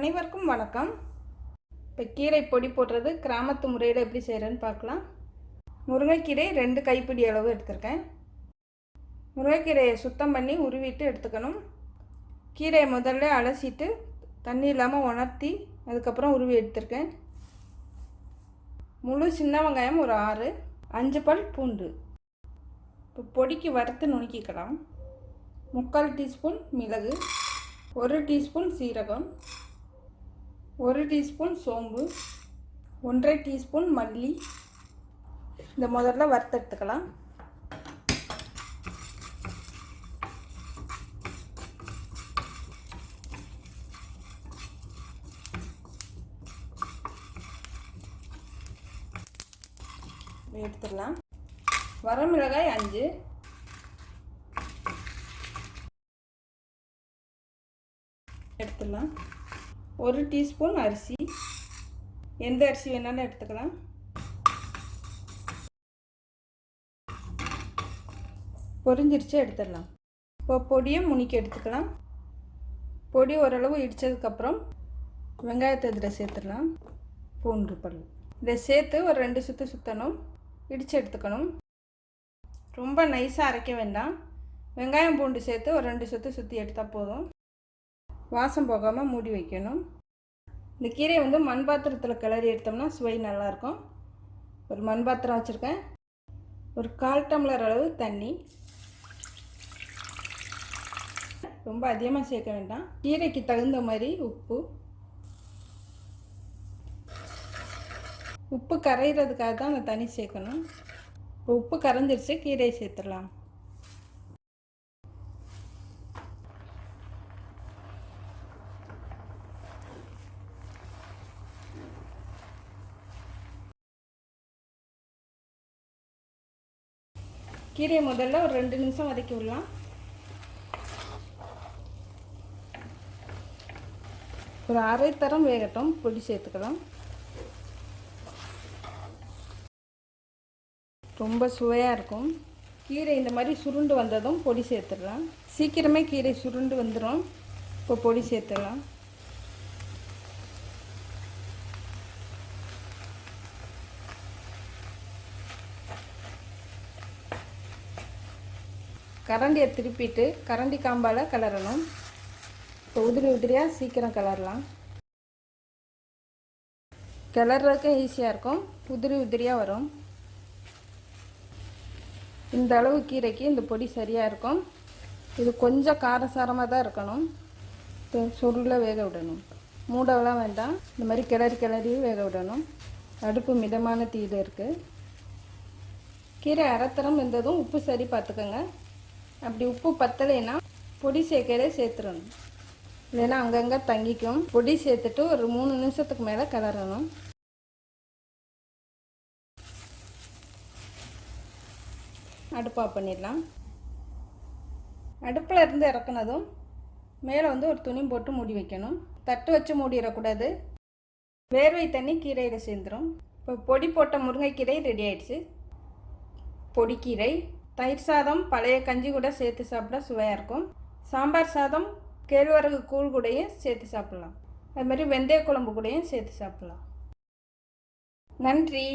அனைவருக்கும் வணக்கம். இப்போ கீரை பொடி போடுறது கிராமத்து முறையில் எப்படி செய்கிறேன்னு பார்க்கலாம். முருங்கைக்கீரை 2 கைப்பிடி அளவு எடுத்துருக்கேன். முருங்கைக்கீரையை சுத்தம் பண்ணி உருவிட்டு எடுத்துக்கணும். கீரையை முதல்ல அலசிட்டு தண்ணி இல்லாமல் உணர்த்தி அதுக்கப்புறம் உருவி எடுத்துருக்கேன். முழு சின்ன வெங்காயம் ஒரு 6, 5 பல் பூண்டு. இப்போ பொடிக்கு வறுத்து நுணுக்கிக்கலாம். 3/4 டீஸ்பூன் மிளகு, 1 டீஸ்பூன் சீரகம், 1 டீஸ்பூன் சோம்பு, 1/2 டீஸ்பூன் மல்லி. இந்த முதல்ல வறுத்தெடுத்துக்கலாம். எடுத்துடலாம். வரமிளகாய் 5, எடுத்துடலாம். 1 டீஸ்பூன் அரிசி, எந்த அரிசி வேணாலும் எடுத்துக்கலாம். பொரிஞ்சிருச்சு, எடுத்துடலாம். இப்போ பொடியை முனிக்கி எடுத்துக்கலாம். பொடி ஓரளவு இடித்ததுக்கப்புறம் வெங்காயத்தை இதில் சேர்த்துடலாம். பூண்டு பல் இதை சேர்த்து ஒரு 2 சுற்று சுற்றணும். இடித்து எடுத்துக்கணும். ரொம்ப நைஸாக அரைக்க வேண்டாம். வெங்காயம் பூண்டு சேர்த்து ஒரு 2 சுற்று சுற்றி எடுத்தால் போதும். வாசம் போகாமல் மூடி வைக்கணும். இந்த கீரையை மண் பாத்திரத்தில் கிளறி எடுத்தோம்னா சுவை நல்லாயிருக்கும். ஒரு மண் பாத்திரம் வச்சுருக்கேன். ஒரு 1/4 டம்ளர் அளவு தண்ணி. ரொம்ப அதிகமாக சேர்க்க வேண்டாம். கீரைக்கு தகுந்த மாதிரி உப்பு கரைகிறதுக்காக தான் அந்த தண்ணி சேர்க்கணும். இப்போ உப்பு கரைஞ்சிருச்சு, கீரையை சேர்த்துடலாம். கீரையை முதல்ல ஒரு 2 நிமிஷம் வதக்கி விடலாம். ஒரு அரை தரம் வேகட்டும். பொடி சேர்த்துக்கலாம். ரொம்ப சுவையாக இருக்கும். கீரை இந்த மாதிரி சுருண்டு வந்ததும் பொடி சேர்த்துடலாம். சீக்கிரமே கீரை சுருண்டு வந்துடும். இப்போ பொடி சேர்த்துடலாம். கரண்டியை திருப்பிட்டு கரண்டி காம்பால் கிளறணும். இப்போ உதிரி உதிரியாக சீக்கிரம் கிளறலாம். கிளறதுக்கு ஈஸியாக இருக்கும். உதிரி உதிரியாக வரும். இந்த அளவு கீரைக்கு இந்த பொடி சரியாக இருக்கும். இது கொஞ்சம் காரசாரமாக தான் இருக்கணும். இப்போ சுருளை வேக விடணும். மூடவெல்லாம் வேண்டாம். இந்த மாதிரி கிளறி வேக விடணும். அடுப்பு மிதமான தீயில் இருக்குது. கீரை அரைத்தரம் வெந்ததும் உப்பு சரி பார்த்துக்கோங்க. அப்படி உப்பு பத்தலைன்னா பொடி சேர்க்கையிலே சேர்த்துடணும். இல்லைன்னா அங்கங்கே தங்கிக்கும். பொடி சேர்த்துட்டு ஒரு 3 நிமிஷத்துக்கு மேலே கிளறணும். அடுப்பு ஆஃப் பண்ணிடலாம். அடுப்பில் இருந்து இறக்குனதும் மேலே ஒரு துணி போட்டு மூடி வைக்கணும். தட்டு வச்சு மூடிடக்கூடாது. வேர்வை தண்ணி கீரையில் சேர்ந்துடும். இப்போ பொடி போட்ட முருங்கைக்கீரை ரெடி ஆயிடுச்சு. பொடிக்கீரை தயிர் சாதம், பழைய கஞ்சி கூட சேர்த்து சாப்பிட சுவையாக இருக்கும். சாம்பார் சாதம், கேழ்வரகு கூழ் கூடையும் சேர்த்து சாப்பிட்லாம். அது மாதிரி வெந்தய குழம்பு கூடையும் சேர்த்து சாப்பிட்லாம். நன்றி.